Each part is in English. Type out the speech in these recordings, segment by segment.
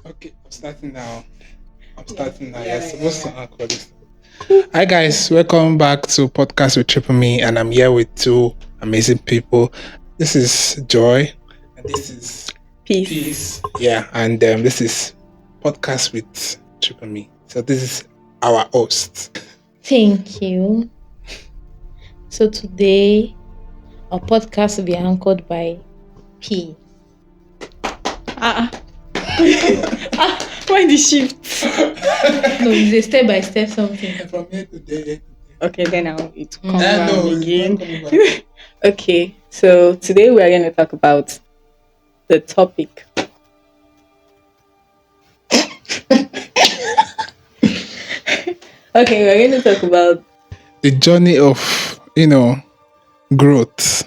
Okay, I'm starting now. Yeah, You're supposed to anchor this. Hi guys, welcome back to Podcast with Triple Me, and I'm here with two amazing people. This is Joy, and this is peace. Peace. Yeah, and this is Podcast with Triple Me. So this is our host. Thank you. So today our podcast will be anchored by P. Ah, why the shift? No, it's a step by step something. From here to there. Okay, then I'll it come Mm. back No, it's again. not coming back. Okay, so today we are going to talk about the topic. Okay, we're going to talk about The journey of growth.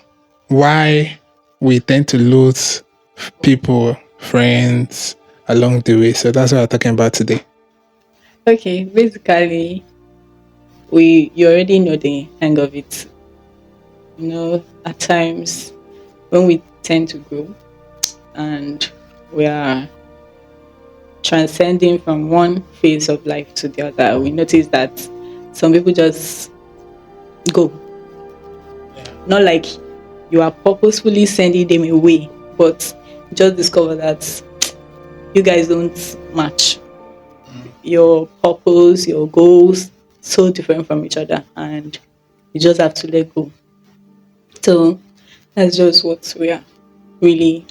Why we tend to lose people, friends along the way. So that's what we're talking about today. okay, basically you already know the hang of it. You know, at times when we tend to grow and we are transcending from one phase of life to the other, we notice that some people just go. Not like you are purposefully sending them away, but you just discover that you guys don't match. Your purpose, your goals, so different from each other, and you just have to let go. So that's just what we are really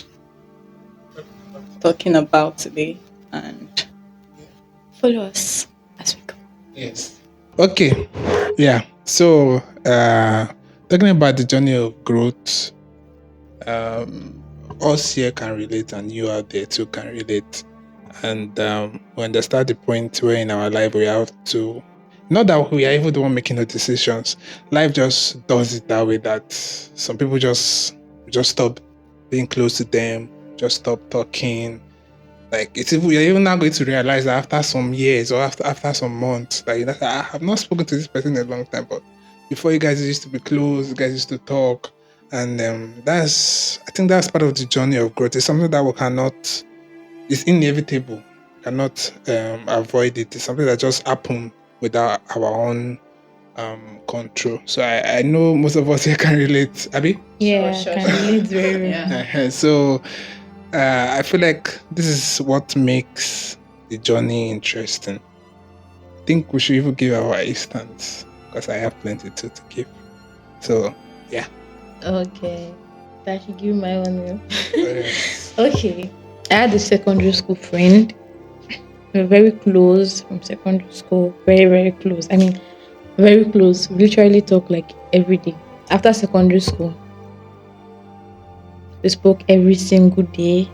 talking about today, and follow us as we go. Yes. Okay. Yeah. So talking about the journey of growth, us here can relate and you out there too can relate. And we understand the point where in our life we have to, not that we are even the one making the decisions. Life just does it that way, that some people just stop being close to them, just stop talking. Like you're even now going to realize that after some years or after some months, like I have not spoken to this person in a long time, but before you guys used to be close, you guys used to talk, and I think that's part of the journey of growth. It's something that we cannot. It's inevitable. Cannot avoid it. It's something that just happen without our own control. So I know most of us here can relate. Abby? Yeah, Sure. can relate very well. Yeah. So I feel like this is what makes the journey interesting. I think we should even give our instance because I have plenty to give. So yeah. Okay. I should give my own. Yes. Okay. I had a secondary school friend. We were very close from secondary school. Very, very close. I mean, very close. We literally talk like every day. After secondary school, we spoke every single day.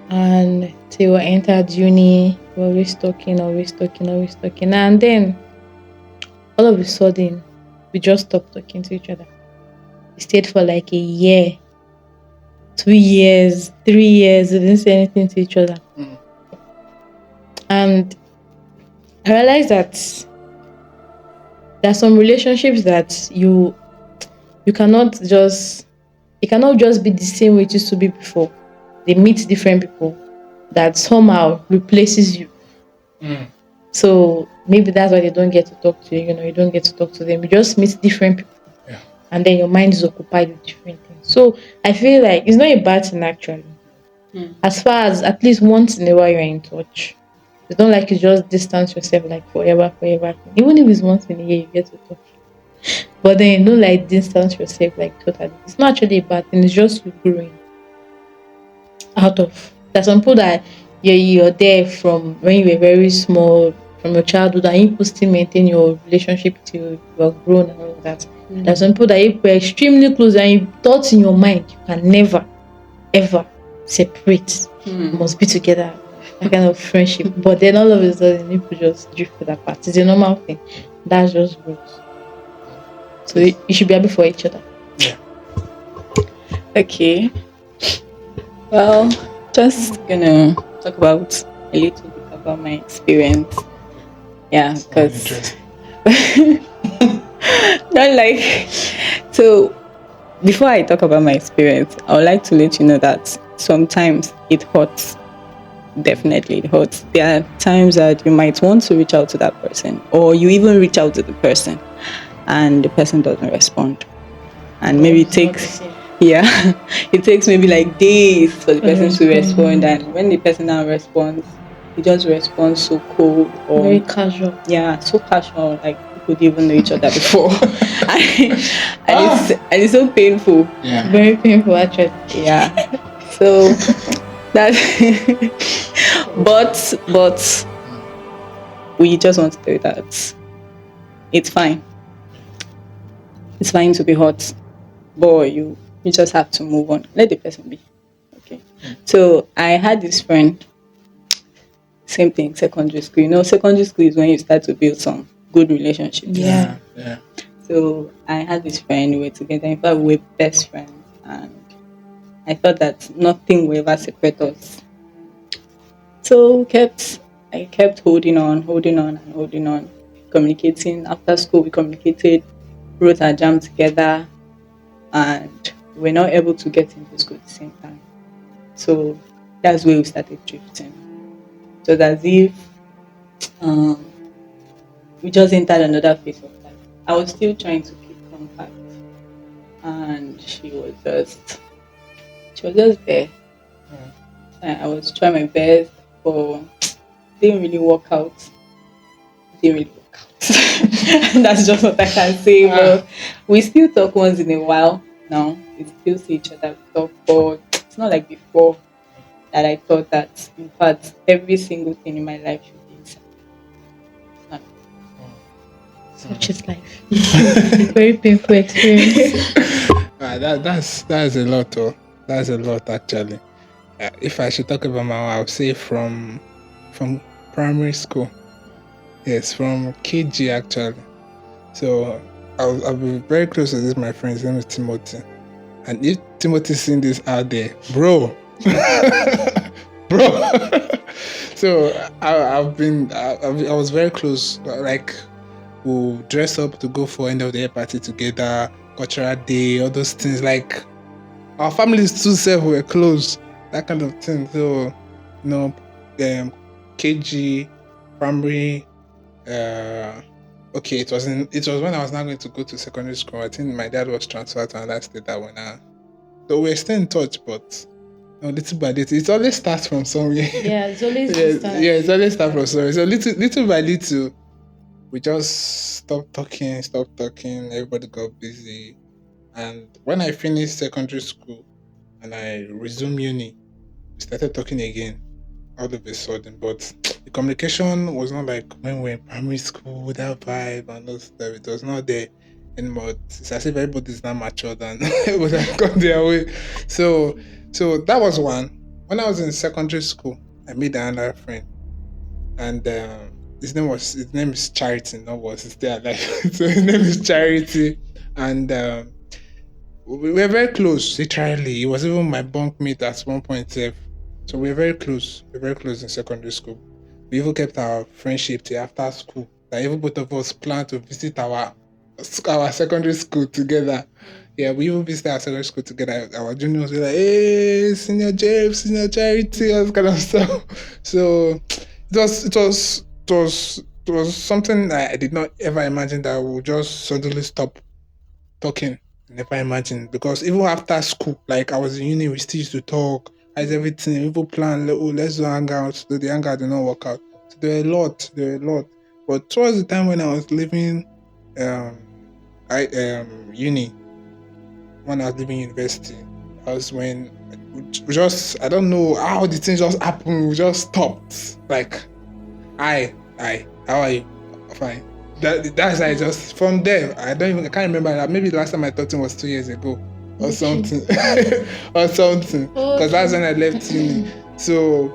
And till we entered uni, we were always talking. And then, all of a sudden, we just stopped talking to each other. We stayed for like a year, 2 years, 3 years. We didn't say anything to each other. And I realized that there are some relationships that you cannot just be the same way it used to be before. They meet different people that somehow replaces you. So maybe that's why they don't get to talk to you. You don't get to talk to them. You just meet different people, and then your mind is occupied with different things. So I feel like it's not a bad thing actually. As far as at least once in a while you're in touch. It's not like you just distance yourself like forever. Even if it's once in a year you get to talk. But then you don't like distance yourself like totally. It's not actually a bad thing, it's just you growing out of. There's some people that you're there from when you were very small, from your childhood, and you still maintain your relationship till you are grown and all of that. There's some people that you were extremely close and you thought in your mind you can never ever separate. You must be together. That kind of friendship. But then all of a sudden people just drift apart. It's a normal thing. That's just growth. So you should be happy for each other. Yeah. Okay. Well, just gonna talk about a little bit about my experience. Yeah, because not like so. Before I talk about my experience, I would like to let you know that sometimes it hurts. definitely it hurts. There are times that you might want to reach out to that person, or you even reach out to the person and the person doesn't respond. And maybe it It's not the takes, same. yeah, it takes maybe like days for the person to Respond. respond. And when the person now responds, he just responds so cold, Very or casual. yeah, so casual, like people didn't even know each other before. and, Ah! and it's so painful. Yeah. Very painful, actually. Yeah. So that but we just want to tell you that it's fine. It's fine to be hot, but you just have to move on. Let the person be. Okay. So I had this friend, same thing, secondary school. You know, secondary school is when you start to build some good relationships. Yeah. Yeah. So I had this friend, we were together. In fact, we were best friends, and I thought that nothing will ever separate us. So I kept holding on, and holding on, communicating. After school, we communicated, wrote our jam together, and we're not able to get into school at the same time. So that's where we started drifting. So that's if um, we just entered another phase of life. I was still trying to keep contact, and she was just there. I was trying my best, but didn't really work out. Didn't really work out. That's just what I can say. But we still talk once in a while now. We still see each other, we talk, but it's not like before that I thought that, in fact, every single thing in my life should be inside. It's not. Such is life. Very painful experience. That's a lot, though. That's a lot, actually. If I should talk about my own, I would say from primary school. Yes, from KG actually. So I'll be very close to this. My friend, his name is Timothy. And if Timothy's seen this out there, bro, bro. So I was very close. Like we'll dress up to go for end of the year party together, cultural day, all those things. Like our families too self were close, that kind of thing. So KG, primary. Okay, it was when I was now going to go to secondary school. I think my dad was transferred to another state that when so we're still in touch, but little by little, it always starts from somewhere. Yeah, it's always yeah, it's always starts from somewhere. So little by little, we just stopped talking. Everybody got busy, and when I finished secondary school and I resumed uni, we started talking again all of a sudden. But the communication was not like when we were in primary school, that vibe and those stuff. It was not there anymore. It's as if everybody's now matured and everybody has gone their way. So that was one. When I was in secondary school, I made another friend, and his name is Charity. Not was he's still alive. So his name is Charity, and we were very close. Literally, he was even my bunkmate at one point. So we were very close. We were very close in secondary school. We even kept our friendship till after school. Like even both of us planned to visit our secondary school together. Yeah, we even visited our secondary school together. Our juniors were like, "Hey, senior James, senior Charity," all this kind of stuff. So it was something I did not ever imagine that we would just suddenly stop talking. Never imagined, because even after school, like I was in uni, we still used to talk. As everything, people plan, oh, let's do hangouts. The hangout did not work out. So there were a lot. But towards the time when I was leaving, uni, when I was leaving university, that was when we just, I don't know how the thing just happened. We just stopped. Like, how are you? Fine. That's I just from there. I can't remember. Maybe the last time I talked to him was 2 years ago or something, or something. Because that's when I left uni. So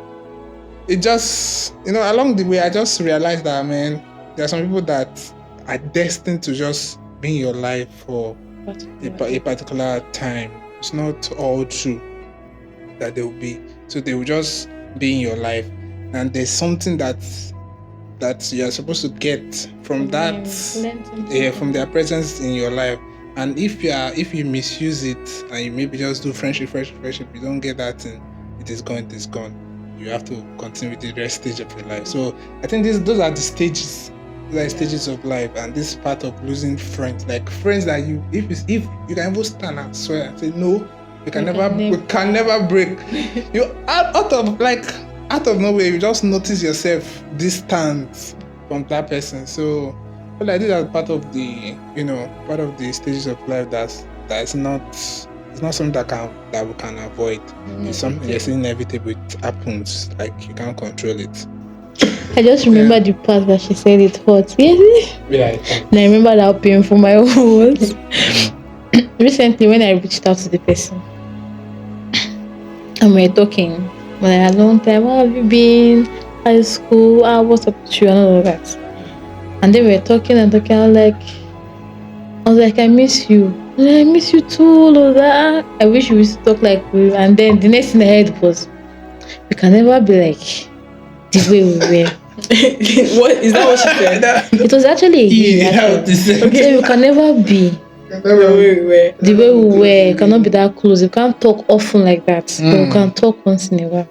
it just along the way I just realized that, man, there are some people that are destined to just be in your life for a particular time. It's not all true that they will be. So they will just be in your life, and there's something that you're supposed to get from that, from their presence in your life. And if you misuse it and you maybe just do friendship, you don't get that thing, it is gone. you have to continue with the rest stage of your life. So I think those are the stages. Those are the stages of life, and this part of losing friends, like friends that you, if you can even stand and swear and say no, we can never break. You out of nowhere, you just notice yourself distant from that person. So, but like these are part of the part of the stages of life that's not. It's not something that we can avoid. It's something that's inevitable. It happens. Like you can't control it. I just remember the part that she said it hurt. Yes. Yeah. And I remember how painful my own was. Recently, when I reached out to the person, and we were talking, a long time, how have you been? High school, what's up with you, and all of that. And then we were talking and talking. I was like, I miss you. I miss you too, all of that. I wish we used to talk like we. And then the next thing I heard was, we can never be like the way we were. What is that? What she said? It was actually okay. We can never be the way we were. We cannot be that close. We can't talk often like that. But we can talk once in a while.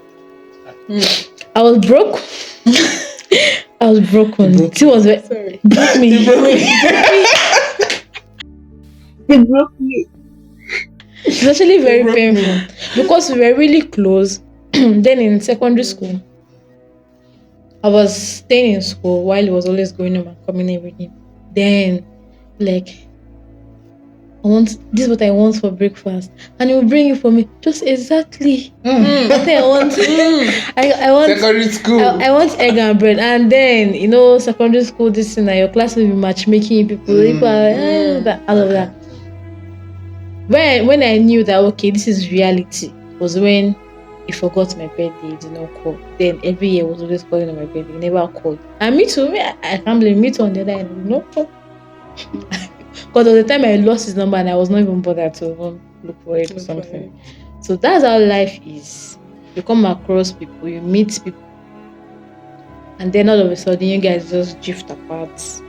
I was broke. I was broken. She was broke me. It broke me. It's actually very painful because we were really close. Then in secondary school, I was staying in school while he was always going home and coming every day. Then, like, this is what I want for breakfast, and he will bring it for me just exactly what I want. I want secondary school. I want egg and bread, and then secondary school. This thing, your class will be matchmaking people. All of that. When I knew that this is reality was when he forgot my birthday. He did not call. Then every year was always calling on my birthday. He never called. And me too. I can't blame me too on the other end. No call. Because at the time I lost his number and I was not even bothered to look for it or something. So that's how life is. You come across people, you meet people, and then all of a sudden you guys just drift apart.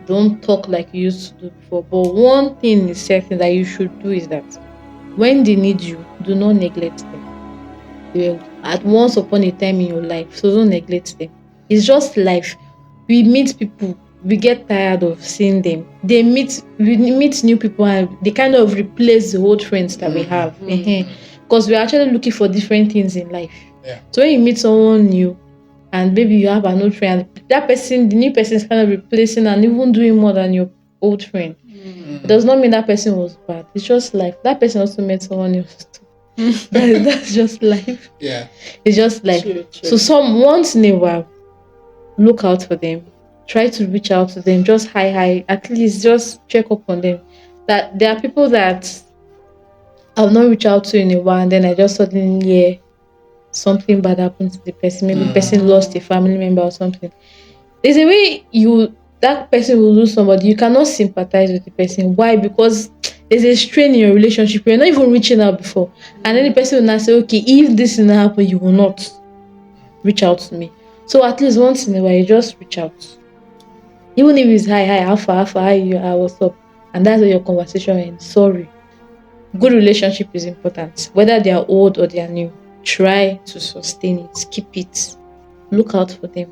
Don't talk like you used to do before. But one thing is certain that you should do is that when they need you, do not neglect them. They were at once upon a time in your life, so don't neglect them. It's just life. We meet people, we get tired of seeing them. We meet new people and they kind of replace the old friends that we have. Because we're actually looking for different things in life. Yeah. So when you meet someone new, and maybe you have an old friend, that person, the new person is kind of replacing and even doing more than your old friend. It does not mean that person was bad. It's just life. That person also met someone else too. That's just life. Yeah. It's just life. True. So once in a while, look out for them. Try to reach out to them. Just hi. At least just check up on them. That there are people that I've not reached out to in a while, and then I just suddenly hear something bad happened to the person. Maybe the person lost a family member or something. There's a way that person will lose somebody. You cannot sympathize with the person. Why? Because there's a strain in your relationship. You're not even reaching out before. And then the person will not say, okay, if this will not happen, you will not reach out to me. So at least once in a while, you just reach out. Even if it's hi, how far, how you are, what's up. And that's where your conversation ends. Sorry. Good relationship is important. Whether they are old or they are new. Try to sustain it. Keep it. Look out for them.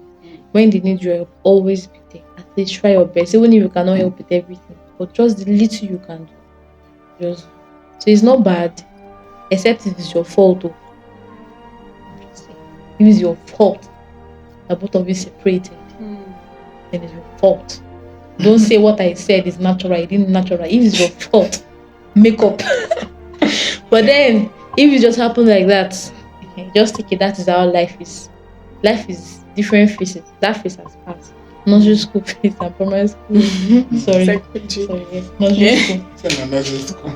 When they need your help, always be there. At least try your best. Even if you cannot help with everything. But just the little you can do. So it's not bad. Except if it's your fault though. If it's your fault that both of you separated, then it's your fault. Don't say what I said is natural. It isn't natural. If it's your fault, make up. But then, if it just happened like that, just take it. That is how life is. Life is different phases. That phase has passed. Nursery school phase and primary school. Sorry, yes. Nursery school.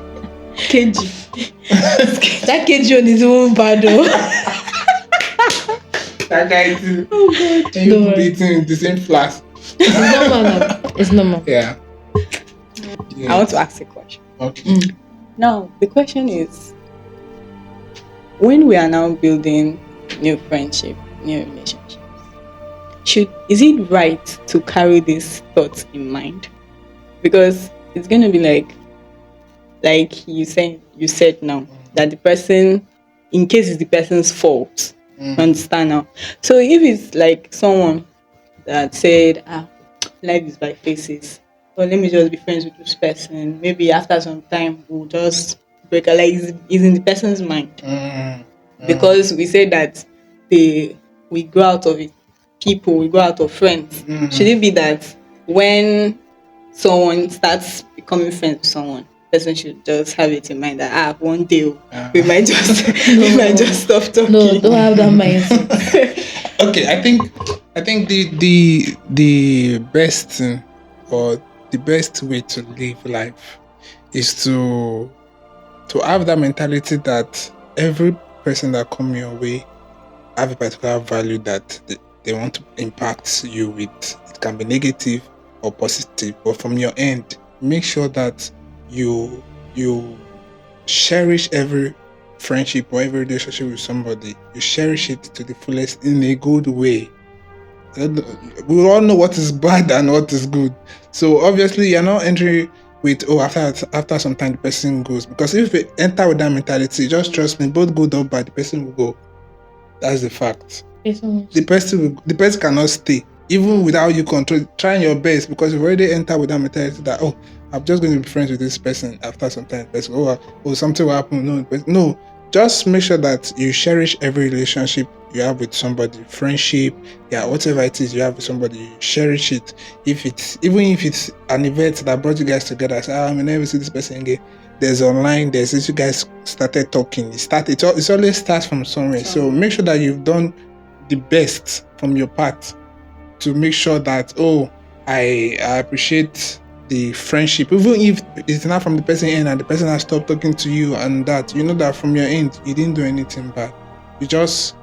KG. That KG on his own bad though. That guy too. Oh God. And you be eating in the same flask. It's normal. It's normal. Yeah. I want to ask a question. Okay. Now, the question is, when we are now building new friendship, new relationships, is it right to carry these thoughts in mind? Because it's going to be like you said now, that the person, in case it's the person's fault, You understand now? So if it's like someone that said, life is by phases, or let me just be friends with this person. Maybe after some time we'll just break. Like it's in the person's mind, because we say that they we grow out of it. People we grow out of friends. Should it be that when someone starts becoming friends with someone, person should just have it in mind that one day we might just we might just stop talking. No, don't have that mindset. Okay, I think the best thing, or the best way to live life is to have that mentality that every person that come your way have a particular value that they want to impact you with. It can be negative or positive, but from your end, make sure that you cherish every friendship or every relationship with somebody. You cherish it to the fullest in a good way. We all know what is bad and what is good. So obviously you're not entering with after some time the person goes, because if you enter with that mentality, just trust me, both good or bad, the person will go. That's the fact. The person cannot stay even without you trying your best, because you've already entered with that mentality that I'm just going to be friends with this person after some time. Something will happen. No, just make sure that you cherish every relationship you have with somebody, friendship, whatever it is you have with somebody, you cherish it. Even if it's an event that brought you guys together, say, I may never see this person again. There's this you guys started talking. It always starts from somewhere. So make sure that you've done the best from your part to make sure that I appreciate the friendship, even if it's not from the person end and the person has stopped talking to you, and that you know that from your end you didn't do anything bad. You just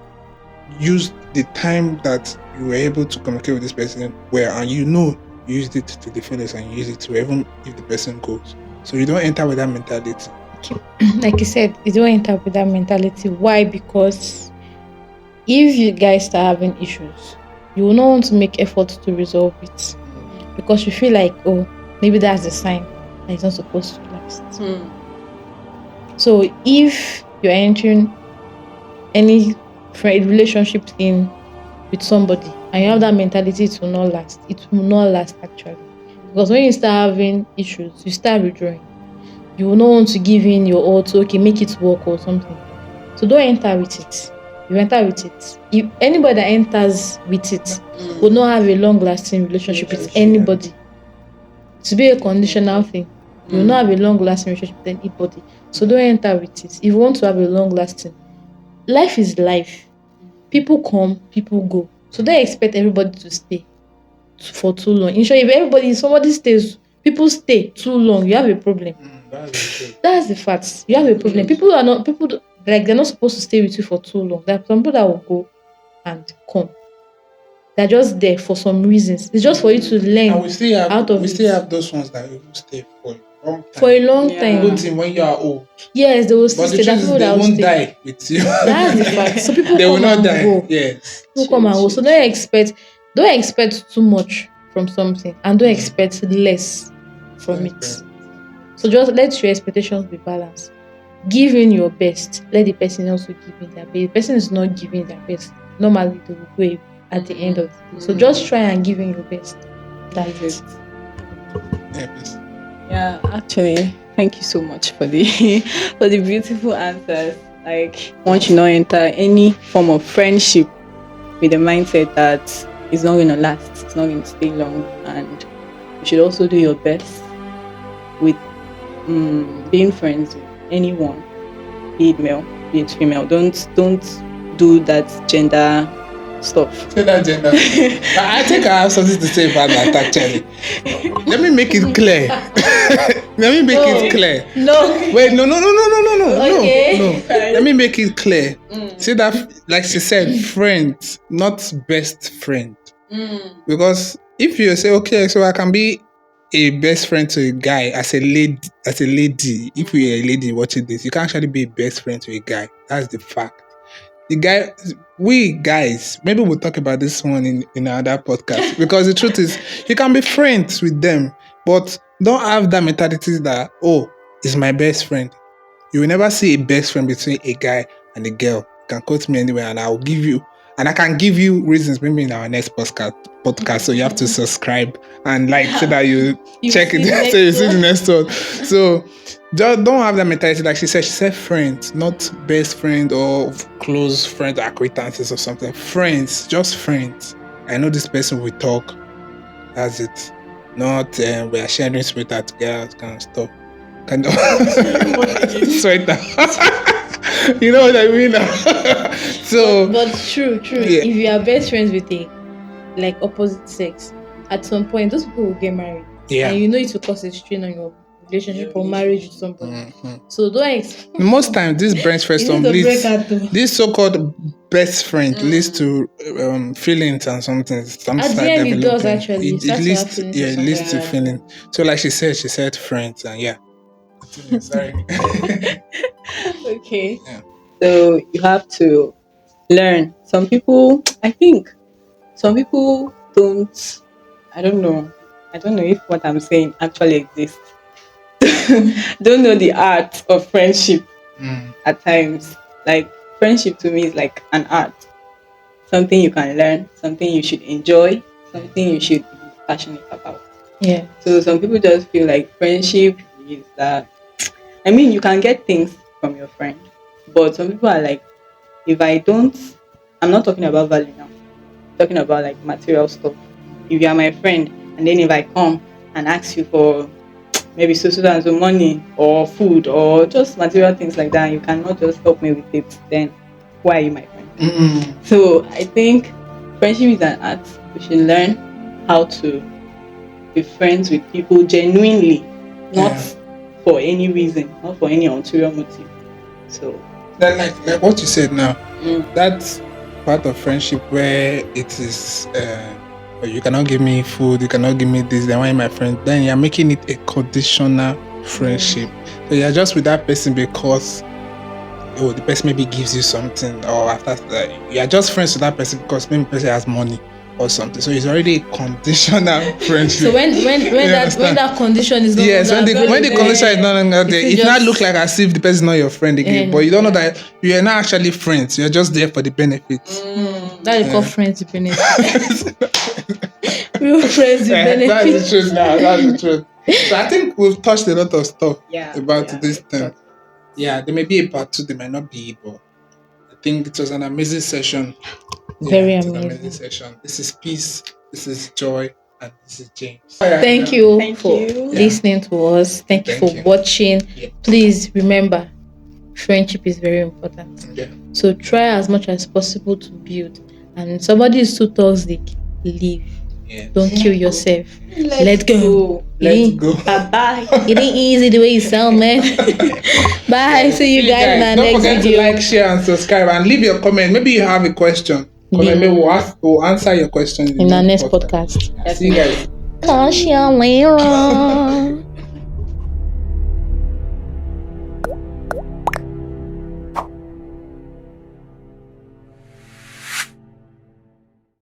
used the time that you were able to communicate with this person and you used it to the fullest, and you use it to even if the person goes. So you don't enter with that mentality. Like you said, you don't enter with that mentality. Why? Because if you guys start having issues, you will not want to make effort to resolve it, because you feel like, maybe that's the sign that it's not supposed to last. So if you're entering any relationship with somebody and you have that mentality, it will not last. It will not last actually, because when you start having issues, you start withdrawing. You will not want to give in your all to make it work or something. So don't enter with it. You enter with it. If anybody that enters with it will not have a long-lasting relationship with anybody. To be a conditional thing, you will not have a long-lasting relationship with anybody. So don't enter with it. If you want to have a long-lasting, life is life. People come, people go. So don't expect everybody to stay for too long. In short, if somebody stays, people stay too long, you have a problem. That's the fact. You have a problem. They're not supposed to stay with you for too long. There are some people that will go and come. They're just there for some reasons. It's just for you to learn and we still have those ones that will stay for a long time. For a long time. Good when you are old. Yes, they will still stay. They won't die with you. That's the fact. So people they come will not and die. go. Yes. People come and go. So don't expect too much from something, and don't expect less from it. So just let your expectations be balanced. Give in your best. Let the person also give in their best. If the person is not giving their best, normally they will go at the end of the day. So just try and give in your best. That's it. Yeah, actually, thank you so much for the for the beautiful answers. Like, once you not enter any form of friendship with the mindset that it's not going to last, it's not going to stay long, and you should also do your best with being friends with anyone, be it male, be it female. Don't do that gender stuff. Say that gender. I think I have something to say about that actually. Let me make it clear. No. Wait, no. Okay. No. Let me make it clear. See that, like she said, friend, not best friend. Because if you say, okay, so I can be a best friend to a guy as a lady, if you're a lady watching this, you can actually be a best friend to a guy. That's the fact. We guys, maybe we'll talk about this one in another podcast, because the truth is, you can be friends with them, but don't have that mentality that, it's my best friend. You will never see a best friend between a guy and a girl. can quote me anywhere, and I'll give you, and I can give you reasons maybe in our next podcast. So you have to subscribe and like so that you check it so you see the next one. So just don't have that mentality. Like she said friends, not best friend or close friends, acquaintances or something. Friends, just friends. I know this person will talk. That's it. Not we are sharing sweater together, kind of stuff. Kind of sweater. You know what I mean? So, but true. Yeah. If you are best friends with a like opposite sex, at some point those people will get married. Yeah. And you know it will cause a strain on your relationship or marriage with somebody. Mm-hmm. So don't most times this best friend leads, this so-called best friend leads to feelings and something. Some at the end it does actually. It leads to feeling. So like she said friends, and yeah. Sorry. Okay. Yeah. So you have to learn. Some people don't. I don't know if what I'm saying actually exists. Don't know the art of friendship at times. Like friendship to me is like an art. Something you can learn, something you should enjoy, something you should be passionate about. Yeah. So some people just feel like friendship is that. I mean, you can get things from your friend, but some people are like, if I don't, I'm not talking about value now. I'm talking about like material stuff. If you are my friend, and then if I come and ask you for maybe so and so money or food or just material things like that, you cannot just help me with it, then why are you my friend? Mm-hmm. So I think friendship is an art. We should learn how to be friends with people genuinely, not for any reason, not for any ulterior motive. So that like what you said now, that's part of friendship where it is you cannot give me food, you cannot give me this, then why am I my friend? Then you're making it a conditional friendship. So you're just with that person because the person maybe gives you something, or after that you're just friends with that person because maybe the person has money or something. So it's already a conditional friendship. So when that condition is not when the condition is no longer there, it not look like as if the person is not your friend again. But you don't know that you are not actually friends. You're just there for the benefits. That is called friends with benefits. Real friends with benefits. That's the truth now. That's the truth. So I think we've touched a lot of stuff about this thing. Yeah, there may be a part 2, there might not be, but I think it was an amazing session. Very amazing session. This is peace, this is joy, and this is James. Thank you for listening to us. Thank you for watching. Yeah. Please remember, friendship is very important. Yeah. So try as much as possible to build. And somebody is too toxic, leave. Yeah. Don't kill yourself. Let go. Let's go. Bye. It ain't easy the way you sound, man. Bye. See you guys in our next video. Don't forget to like, share, and subscribe, and leave your comment. Maybe you have a question. Maybe we'll answer your question in our next podcast. See you guys. Catch you later.